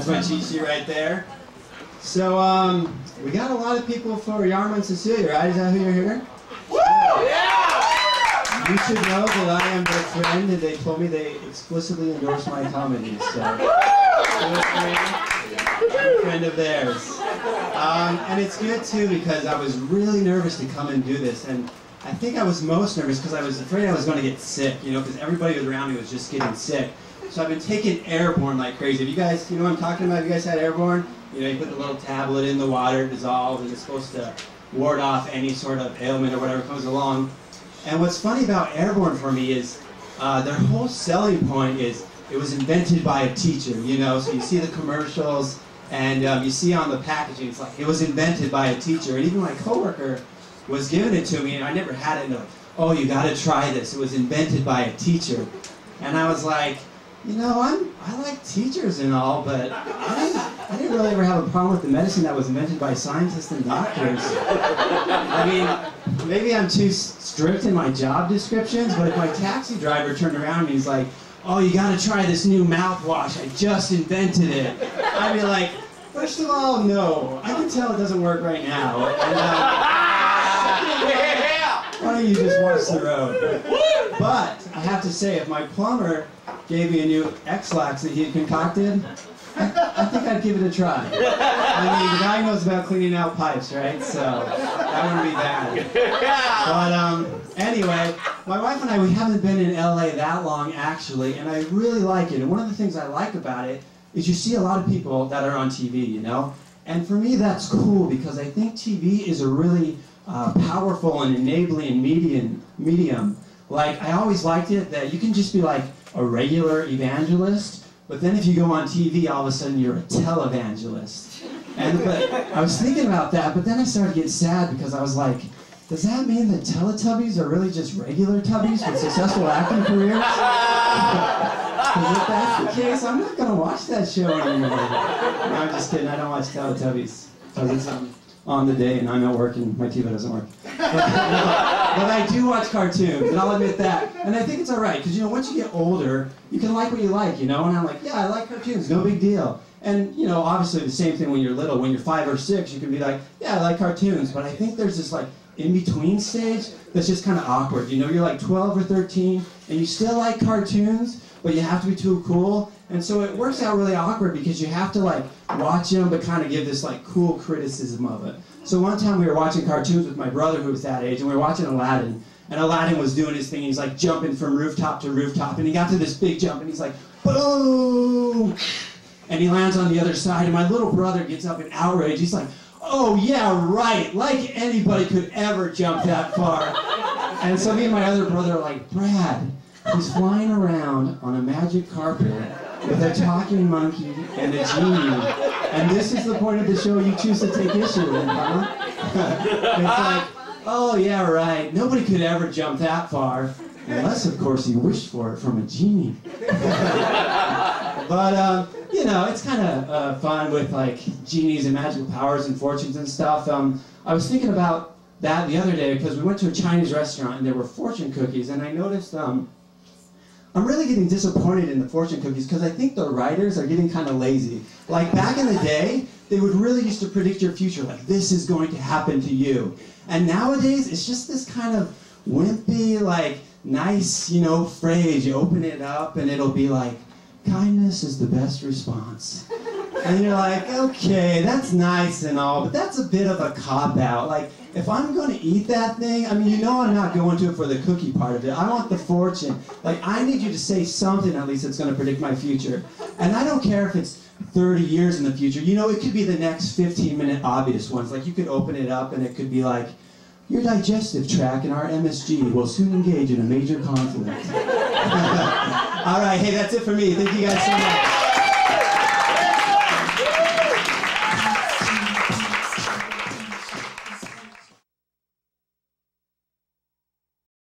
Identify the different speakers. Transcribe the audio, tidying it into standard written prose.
Speaker 1: That's my cheat sheet right there. So, we got a lot of people for Yarmo and Cecilia, right? Is that who you're here?
Speaker 2: Woo! Yeah!
Speaker 1: You should know that I am their friend, and they told me they explicitly endorse my comedy, so... I'm a friend of theirs. And it's good, too, because I was really nervous to come and do this, and I think I was most nervous because I was afraid I was going to get sick, you know, because everybody around me was just getting sick. So I've been taking Airborne like crazy. Have you guys, you know what I'm talking about? Have you guys had Airborne? You know, you put the little tablet in the water, dissolve, and it's supposed to ward off any sort of ailment or whatever comes along. And what's funny about Airborne for me is their whole selling point is it was invented by a teacher, you know? So you see the commercials, and you see on the packaging, it's like, it was invented by a teacher. And even my coworker was giving it to me, and I never had it, and they're like, oh, you got to try this. It was invented by a teacher. And I was like, you know, I like teachers and all, but I didn't really ever have a problem with the medicine that was invented by scientists and doctors. I mean, maybe I'm too strict in my job descriptions, but if my taxi driver turned around and he's like, oh, you got to try this new mouthwash, I just invented it, I'd be like, first of all, no. I can tell it doesn't work right now. And, why don't you just watch the road? But I have to say, if my plumber gave me a new X-Lax that he had concocted, I think I'd give it a try. I mean, the guy knows about cleaning out pipes, right? So that wouldn't be bad. But anyway, my wife and I, we haven't been in LA that long, actually, and I really like it. And one of the things I like about it is you see a lot of people that are on TV, you know? And for me, that's cool because I think TV is a really powerful and enabling medium. Like, I always liked it that you can just be like a regular evangelist, but then if you go on TV, all of a sudden you're a televangelist. But I was thinking about that, but then I started to get sad because I was like, does that mean that Teletubbies are really just regular Tubbies with successful acting careers? Because if that's the case, I'm not going to watch that show anymore. No, I'm just kidding. I don't watch Teletubbies because it's on the day and I'm at work and my TV doesn't work. But I do watch cartoons, and I'll admit that. And I think it's all right, because, you know, once you get older, you can like what you like, you know? And I'm like, yeah, I like cartoons, no big deal. And, you know, obviously the same thing when you're little. When you're 5 or 6, you can be like, yeah, I like cartoons. But I think there's this, like, in-between stage that's just kind of awkward. You know, you're like 12 or 13, and you still like cartoons, but you have to be too cool. And so it works out really awkward because you have to, like, watch them but kind of give this, like, cool criticism of it. So one time we were watching cartoons with my brother who was that age, and we were watching Aladdin. And Aladdin was doing his thing, and he's, like, jumping from rooftop to rooftop, and he got to this big jump, and he's like, boom! And he lands on the other side, and my little brother gets up in outrage. He's like, oh, yeah, right, like anybody could ever jump that far. And so me and my other brother are like, Brad, he's flying around on a magic carpet with a talking monkey and a genie. And this is the point of the show you choose to take issue with, huh? It's like, oh, yeah, right. Nobody could ever jump that far. Unless, of course, you wished for it from a genie. But, you know, it's kind of fun with, like, genies and magical powers and fortunes and stuff. I was thinking about that the other day because we went to a Chinese restaurant and there were fortune cookies. And I noticed I'm really getting disappointed in the fortune cookies because I think the writers are getting kind of lazy. Like, back in the day, they would really used to predict your future, like, this is going to happen to you. And nowadays, it's just this kind of wimpy, like, nice, you know, phrase. You open it up, and it'll be like, kindness is the best response. And you're like, okay, that's nice and all, but that's a bit of a cop-out. Like, if I'm going to eat that thing, I mean, you know I'm not going to it for the cookie part of it. I want the fortune. Like, I need you to say something at least that's going to predict my future. And I don't care if it's 30 years in the future. You know, it could be the next 15-minute obvious ones. Like, you could open it up and it could be like, your digestive tract and our MSG will soon engage in a major conflict. All right, hey, that's it for me. Thank you guys so much.